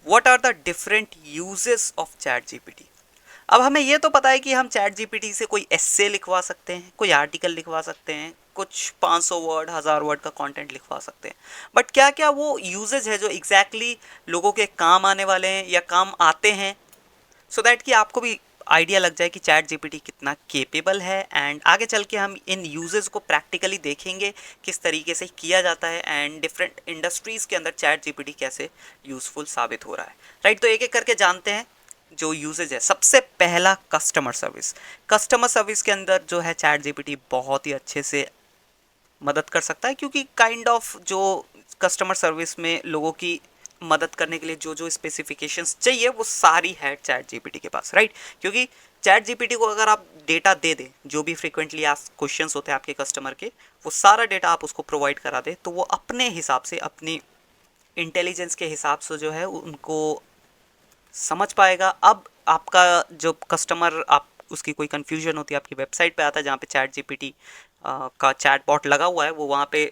What are the different uses of chat GPT. अब हमें ये तो पता है कि हम चैट जीपीटी से कोई एस्से लिखवा सकते हैं, कोई आर्टिकल लिखवा सकते हैं, कुछ 500 वर्ड 1000 वर्ड का कंटेंट लिखवा सकते हैं, बट क्या क्या वो यूजेज है जो एग्जैक्टली लोगों के काम आने वाले हैं या काम आते हैं, सो दैट कि आपको भी आइडिया लग जाए कि चैट जीपीटी कितना केपेबल है। एंड आगे चल के हम इन यूजेस को प्रैक्टिकली देखेंगे किस तरीके से किया जाता है एंड डिफरेंट इंडस्ट्रीज़ के अंदर चैट जीपीटी कैसे यूज़फुल साबित हो रहा है। राइट, तो एक एक करके जानते हैं जो यूजेज है। सबसे पहला कस्टमर सर्विस। कस्टमर सर्विस के अंदर जो है चैट जीपीटी बहुत ही अच्छे से मदद कर सकता है, क्योंकि काइंड ऑफ जो कस्टमर सर्विस में लोगों की मदद करने के लिए जो जो स्पेसिफिकेशंस चाहिए वो सारी है चैट जीपीटी के पास। राइट, क्योंकि चैट जीपीटी को अगर आप डेटा दे दें, जो भी फ्रीक्वेंटली आस्क्ड क्वेश्चंस होते हैं आपके कस्टमर के, वो सारा डेटा आप उसको प्रोवाइड करा दें, तो वो अपने हिसाब से, अपनी इंटेलिजेंस के हिसाब से जो है उनको समझ पाएगा। अब आपका जो कस्टमर, आप उसकी कोई कन्फ्यूजन होती है, आपकी वेबसाइट पे आता है जहाँ पे चैट जीपीटी का चैट बॉट लगा हुआ है, वो वहाँ पे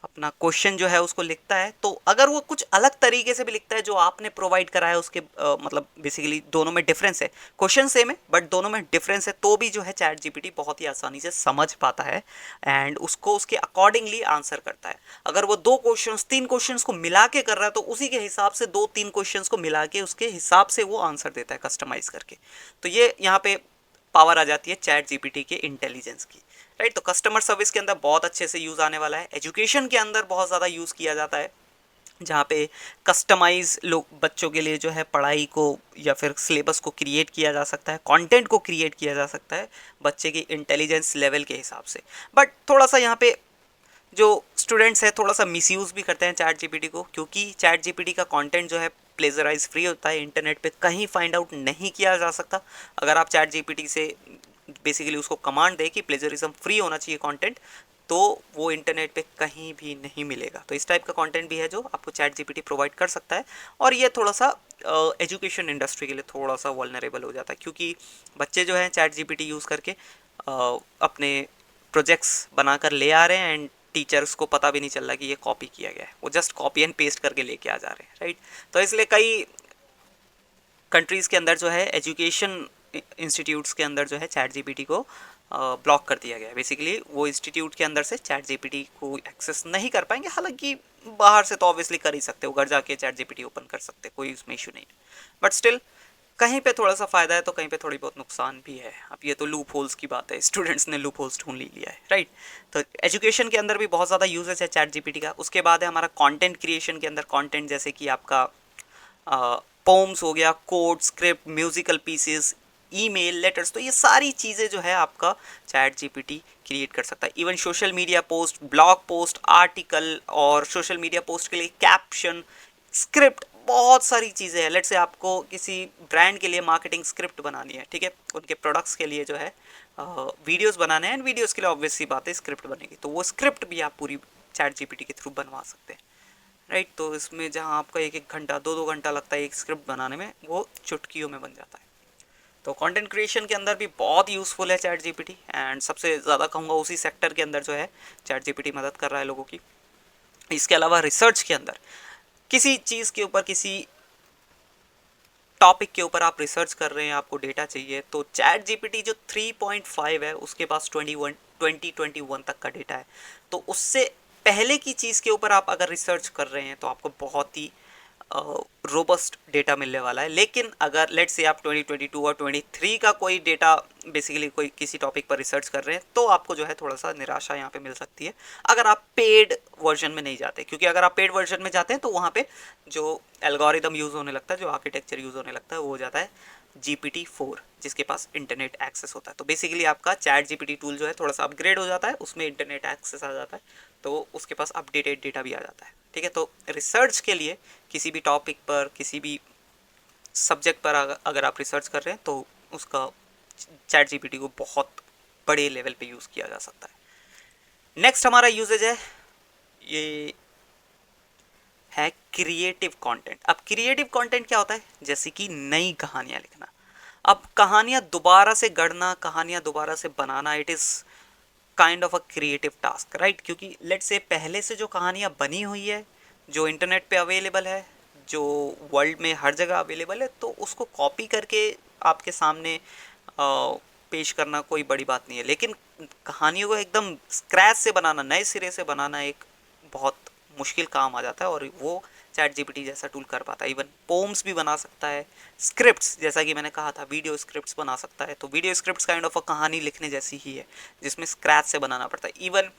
अपना क्वेश्चन जो है उसको लिखता है, तो अगर वो कुछ अलग तरीके से भी लिखता है जो आपने प्रोवाइड करा है उसके मतलब बेसिकली दोनों में डिफरेंस है, क्वेश्चन सेम है बट दोनों में डिफरेंस है, तो भी जो है चैट जीपीटी बहुत ही आसानी से समझ पाता है एंड उसको उसके अकॉर्डिंगली आंसर करता है। अगर वो दो क्वेश्चंस तीन क्वेश्चंस को मिला के कर रहा है तो उसी के हिसाब से दो तीन क्वेश्चंस को मिला के उसके हिसाब से वो आंसर देता है कस्टमाइज करके। तो ये यहाँ पे पावर आ जाती है चैट जीपीटी के इंटेलिजेंस की। राइट, तो कस्टमर सर्विस के अंदर बहुत अच्छे से यूज़ आने वाला है। एजुकेशन के अंदर बहुत ज़्यादा यूज़ किया जाता है, जहाँ पे कस्टमाइज लोग बच्चों के लिए जो है पढ़ाई को या फिर सिलेबस को क्रिएट किया जा सकता है, कंटेंट को क्रिएट किया जा सकता है बच्चे की इंटेलिजेंस लेवल के हिसाब से। बट थोड़ा सा यहाँ पे जो स्टूडेंट्स हैं थोड़ा सा मिसयूज़ भी करते हैं चैट जीपीटी को, क्योंकि चैट जीपीटी का कंटेंट जो है प्लेजराइज फ्री होता है, इंटरनेट पे कहीं फाइंड आउट नहीं किया जा सकता। अगर आप चैट जीपीटी से बेसिकली उसको कमांड दे कि प्लेजरिज्म फ्री होना चाहिए कंटेंट, तो वो इंटरनेट पे कहीं भी नहीं मिलेगा। तो इस टाइप का कंटेंट भी है जो आपको चैट जीपीटी प्रोवाइड कर सकता है, और ये थोड़ा सा एजुकेशन इंडस्ट्री के लिए थोड़ा सा वल्नरेबल हो जाता है, क्योंकि बच्चे जो हैं चैट जीपीटी यूज़ करके अपने प्रोजेक्ट्स बनाकर ले आ रहे हैं एंड टीचर्स को पता भी नहीं चल रहा कि ये कॉपी किया गया है, वो जस्ट कॉपी एंड पेस्ट करके लेके आ जा रहे हैं। राइट, तो इसलिए कई कंट्रीज़ के अंदर जो है एजुकेशन इंस्टीट्यूट्स के अंदर जो है चैट जीपीटी को ब्लॉक कर दिया गया है। बेसिकली वो इंस्टीट्यूट के अंदर से चैट जीपीटी को एक्सेस नहीं कर पाएंगे, हालांकि बाहर से तो ऑब्वियसली कर ही सकते हो, घर जाके चैट जीपीटी ओपन कर सकते, कोई उसमें इशू नहीं है। बट स्टिल कहीं पे थोड़ा सा फ़ायदा है तो कहीं पे थोड़ी बहुत नुकसान भी है। अब ये तो लूप होल्स की बात है, स्टूडेंट्स ने लूप होल्स ढूंढ लिया है। राइट, तो एजुकेशन के अंदर भी बहुत ज़्यादा यूजेस है चैट जीपीटी का। उसके बाद है हमारा कंटेंट क्रिएशन के अंदर, कंटेंट जैसे कि आपका पोम्स हो गया, code, script, musical pieces, email, letters, तो ये सारी चीज़ें जो है आपका चैट जीपीटी क्रिएट कर सकता है। Even social media post, blog post, article, और सोशल मीडिया पोस्ट के लिए कैप्शन, स्क्रिप्ट, बहुत सारी चीज़ें हैं। लेट्स से आपको किसी ब्रांड के लिए मार्केटिंग स्क्रिप्ट बनानी है, ठीक है, उनके प्रोडक्ट्स के लिए जो है वीडियोस बनाने हैं, एंड वीडियोस के लिए ऑब्वियस सी बात है स्क्रिप्ट बनेगी, तो वो स्क्रिप्ट भी आप पूरी चैट जीपीटी के थ्रू बनवा सकते हैं। राइट, तो इसमें जहाँ आपका एक एक घंटा, दो दो घंटा लगता है एक स्क्रिप्ट बनाने में, वो चुटकियों में बन जाता है। तो कंटेंट क्रिएशन के अंदर भी बहुत यूज़फुल है चैट जीपीटी, एंड सबसे ज़्यादा कहूँगा उसी सेक्टर के अंदर जो है चैट जीपीटी मदद कर रहा है लोगों की। इसके अलावा रिसर्च के अंदर किसी चीज़ के ऊपर, किसी टॉपिक के ऊपर आप रिसर्च कर रहे हैं, आपको डेटा चाहिए, तो चैट जीपीटी जो 3.5 है उसके पास 2021 तक का डेटा है। तो उससे पहले की चीज़ के ऊपर आप अगर रिसर्च कर रहे हैं तो आपको बहुत ही रोबस्ट डेटा मिलने वाला है। लेकिन अगर लेट्स से आप 2022 और 23 का कोई डेटा बेसिकली कोई किसी टॉपिक पर रिसर्च कर रहे हैं, तो आपको जो है थोड़ा सा निराशा यहाँ पे मिल सकती है अगर आप पेड वर्जन में नहीं जाते, क्योंकि अगर आप पेड वर्जन में जाते हैं तो वहाँ पे जो एल्गोरिदम यूज़ होने लगता है, जो आर्किटेक्चर यूज़ होने लगता है, वो हो जाता है GPT-4, जिसके पास इंटरनेट एक्सेस होता है। तो बेसिकली आपका चैट जीपीटी टूल जो है थोड़ा सा अपग्रेड हो जाता है, उसमें इंटरनेट एक्सेस आ जाता है, तो उसके पास अपडेटेड डेटा भी आ जाता है। ठीक है, तो रिसर्च के लिए किसी भी टॉपिक पर, किसी भी सब्जेक्ट पर अगर आप रिसर्च कर रहे हैं तो उसका चैट जीपीटी को बहुत बड़े लेवल पे यूज़ किया जा सकता है। नेक्स्ट हमारा यूजेज है, ये है क्रिएटिव कंटेंट। अब क्रिएटिव कंटेंट क्या होता है, जैसे कि नई कहानियाँ लिखना। अब कहानियाँ दोबारा से गढ़ना, कहानियाँ दोबारा से बनाना, it is kind of a creative task, right, क्योंकि लेट्स से पहले से जो कहानियाँ बनी हुई है, जो इंटरनेट पे अवेलेबल है, जो वर्ल्ड में हर जगह अवेलेबल है, तो उसको कॉपी करके आपके सामने पेश करना कोई बड़ी बात नहीं है। लेकिन कहानियों को एकदम स्क्रैच से बनाना, नए सिरे से बनाना एक बहुत मुश्किल काम आ जाता है, और वो चैट जीपीटी जैसा टूल कर पाता है। इवन पोम्स भी बना सकता है, स्क्रिप्ट्स, जैसा कि मैंने कहा था, वीडियो स्क्रिप्ट्स बना सकता है। तो वीडियो स्क्रिप्ट्स काइंड ऑफ अ कहानी लिखने जैसी ही है, जिसमें स्क्रैच से बनाना पड़ता है। Even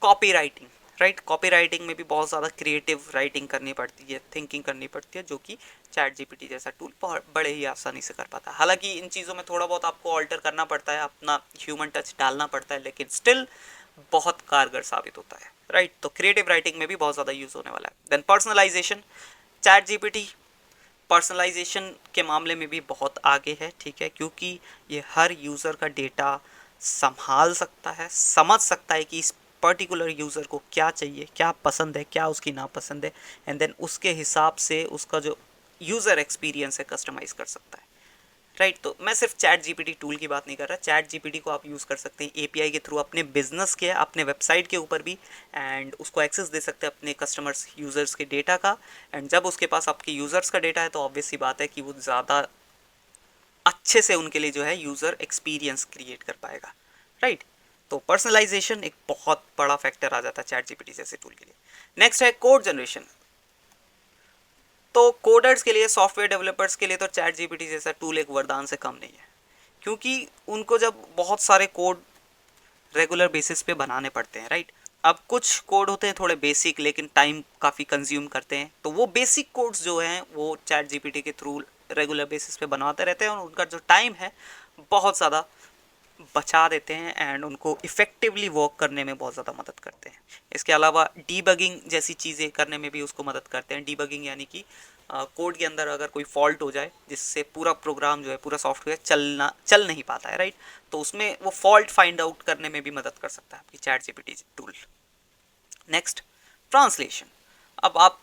copy writing, right, copy writing में भी बहुत ज़्यादा क्रिएटिव राइटिंग करनी पड़ती है, थिंकिंग करनी पड़ती है, जो कि चैट जीपीटी जैसा टूल बड़े ही आसानी से कर पाता है। हालांकि इन चीज़ों में थोड़ा बहुत आपको ऑल्टर करना पड़ता है, अपना ह्यूमन टच डालना पड़ता है, लेकिन स्टिल बहुत कारगर साबित होता है, राइट। तो क्रिएटिव राइटिंग में भी बहुत ज़्यादा यूज़ होने वाला है। Then personalisation, chat GPT personalisation के मामले में भी बहुत आगे है, ठीक है, क्योंकि ये हर यूज़र का डेटा संभाल सकता है, समझ सकता है कि इस पर्टिकुलर यूज़र को क्या चाहिए, क्या पसंद है, क्या उसकी नापसंद है, एंड देन उसके हिसाब से उसका जो यूज़र एक्सपीरियंस है कस्टमाइज़ कर सकता है, राइट। तो मैं सिर्फ चैट जीपीटी टूल की बात नहीं कर रहा, चैट जीपीटी को आप यूज़ कर सकते हैं एपीआई के थ्रू अपने बिजनेस के, अपने वेबसाइट के ऊपर भी, एंड उसको एक्सेस दे सकते हैं अपने कस्टमर्स यूज़र्स के डेटा का। एंड जब उसके पास आपके यूज़र्स का डेटा है तो ऑब्वियस सी बात है कि वो ज़्यादा अच्छे से उनके लिए जो है यूज़र एक्सपीरियंस क्रिएट कर पाएगा, राइट। तो पर्सनलाइजेशन एक बहुत बड़ा फैक्टर आ जाता है चैट जीपीटी जैसे टूल के लिए। नेक्स्ट है कोड जनरेशन। तो कोडर्स के लिए, सॉफ्टवेयर डेवलपर्स के लिए तो चैट जीपीटी जैसा टूल एक वरदान से कम नहीं है, क्योंकि उनको जब बहुत सारे कोड रेगुलर बेसिस पे बनाने पड़ते हैं, राइट। अब कुछ कोड होते हैं थोड़े बेसिक, लेकिन टाइम काफ़ी कंज्यूम करते हैं, तो वो बेसिक कोड्स जो हैं वो चैट जीपीटी के थ्रू रेगुलर बेसिस पे बनाते रहते हैं, और उनका जो टाइम है बहुत ज़्यादा बचा देते हैं, एंड उनको इफ़ेक्टिवली वर्क करने में बहुत ज़्यादा मदद करते हैं। इसके अलावा डीबगिंग जैसी चीज़ें करने में भी उसको मदद करते हैं। डीबगिंग यानी कि कोड के अंदर अगर कोई फॉल्ट हो जाए जिससे पूरा प्रोग्राम जो है, पूरा सॉफ्टवेयर चल नहीं पाता है, राइट, तो उसमें वो फॉल्ट फाइंड आउट करने में भी मदद कर सकता है आपकी chat GPT tool. Next, translation. अब आप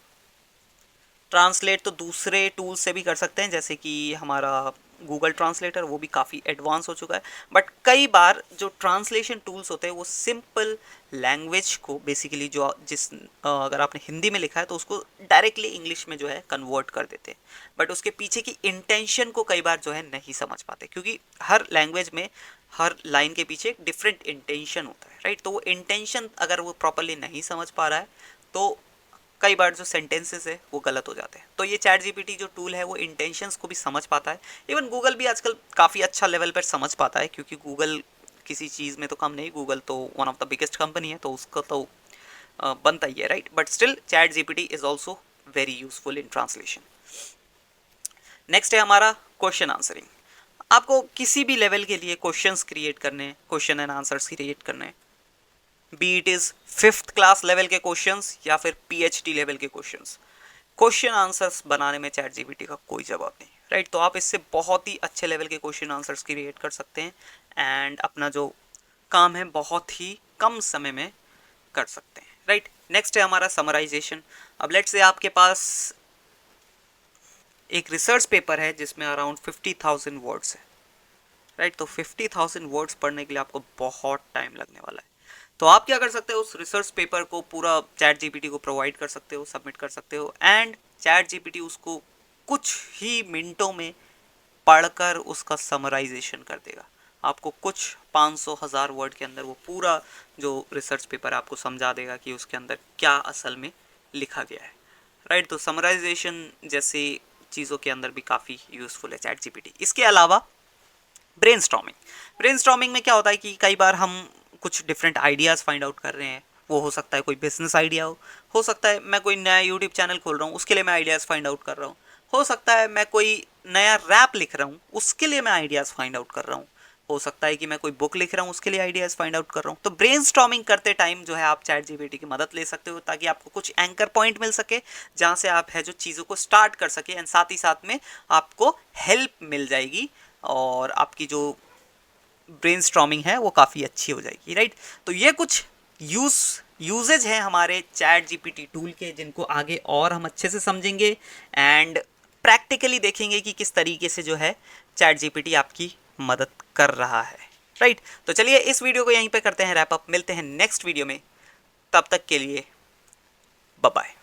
ट्रांसलेट तो दूसरे टूल से भी कर सकते हैं, जैसे कि हमारा गूगल ट्रांसलेटर, वो भी काफ़ी एडवांस हो चुका है। बट कई बार जो ट्रांसलेशन टूल्स होते हैं वो सिंपल लैंग्वेज को बेसिकली जो अगर आपने हिंदी में लिखा है तो उसको डायरेक्टली इंग्लिश में जो है कन्वर्ट कर देते हैं, बट उसके पीछे की इंटेंशन को कई बार जो है नहीं समझ पाते, क्योंकि हर लैंग्वेज में हर लाइन के पीछे एक डिफरेंट इंटेंशन होता है, राइट। तो वो इंटेंशन अगर वो प्रॉपरली नहीं समझ पा रहा है तो कई बार जो सेंटेंसेस है वो गलत हो जाते हैं। तो ये चैट जीपीटी जो टूल है वो इंटेंशंस को भी समझ पाता है। इवन गूगल भी आजकल काफ़ी अच्छा लेवल पर समझ पाता है, क्योंकि गूगल किसी चीज़ में तो कम नहीं, गूगल तो one of the biggest company है, तो उसका तो बनता ही है, right. But still chat GPT is also very useful in translation. Next है हमारा क्वेश्चन आंसरिंग। आपको किसी भी लेवल के लिए क्वेश्चंस क्रिएट करने, क्वेश्चन एंड आंसर्स क्रिएट करने, B it is 5th class level के क्वेश्चंस या फिर पीएचडी लेवल के क्वेश्चंस, क्वेश्चन आंसर्स बनाने में चैट जीपीटी का कोई जवाब नहीं, राइट। तो आप इससे बहुत ही अच्छे लेवल के क्वेश्चन आंसर्स क्रिएट कर सकते हैं, एंड अपना जो काम है बहुत ही कम समय में कर सकते हैं, राइट। नेक्स्ट है हमारा समराइजेशन। अब लेट्स से आपके पास एक रिसर्च पेपर है जिसमें अराउंड 50,000 वर्ड्स है, राइट। तो 50,000 वर्ड्स पढ़ने के लिए आपको बहुत टाइम लगने वाला है। तो आप क्या कर सकते हो, उस रिसर्च पेपर को पूरा चैट जीपीटी को प्रोवाइड कर सकते हो, सबमिट कर सकते हो, एंड चैट जीपीटी उसको कुछ ही मिनटों में पढ़कर उसका समराइजेशन कर देगा। आपको कुछ 500,000 वर्ड के अंदर वो पूरा जो रिसर्च पेपर है आपको समझा देगा कि उसके अंदर क्या असल में लिखा गया है, राइट। तो समराइजेशन जैसे चीज़ों के अंदर भी काफ़ी यूज़फुल है चैट जीपीटी। इसके अलावा ब्रेनस्टॉर्मिंग में क्या होता है कि कई बार हम कुछ डिफरेंट आइडियाज़ फाइंड आउट कर रहे हैं। वो हो सकता है कोई बिजनेस आइडिया हो सकता है मैं कोई नया यूट्यूब चैनल खोल रहा हूँ उसके लिए मैं आइडियाज़ फाइंड आउट कर रहा हूँ, हो सकता है मैं कोई नया रैप लिख रहा हूँ उसके लिए मैं आइडियाज़ फाइंड आउट कर रहा हूँ, हो सकता है कि मैं कोई बुक लिख रहा हूँ उसके लिए आइडियाज़ फाइंड आउट कर रहा हूँ। तो ब्रेनस्टॉर्मिंग करते टाइम जो है आप चैट जीपीटी की मदद ले सकते हो, ताकि आपको कुछ एंकर पॉइंट मिल सके जहाँ से आप है जो चीज़ों को स्टार्ट कर सके, एंड साथ ही साथ में आपको हेल्प मिल जाएगी और आपकी जो ब्रेनस्टॉर्मिंग है वो काफ़ी अच्छी हो जाएगी, राइट। तो ये कुछ यूजेज हैं हमारे चैट जीपीटी टूल के, जिनको आगे और हम अच्छे से समझेंगे एंड प्रैक्टिकली देखेंगे कि किस तरीके से जो है चैट जीपीटी आपकी मदद कर रहा है, राइट। तो चलिए इस वीडियो को यहीं पे करते हैं रैप अप, मिलते हैं नेक्स्ट वीडियो में, तब तक के लिए बाय बाय।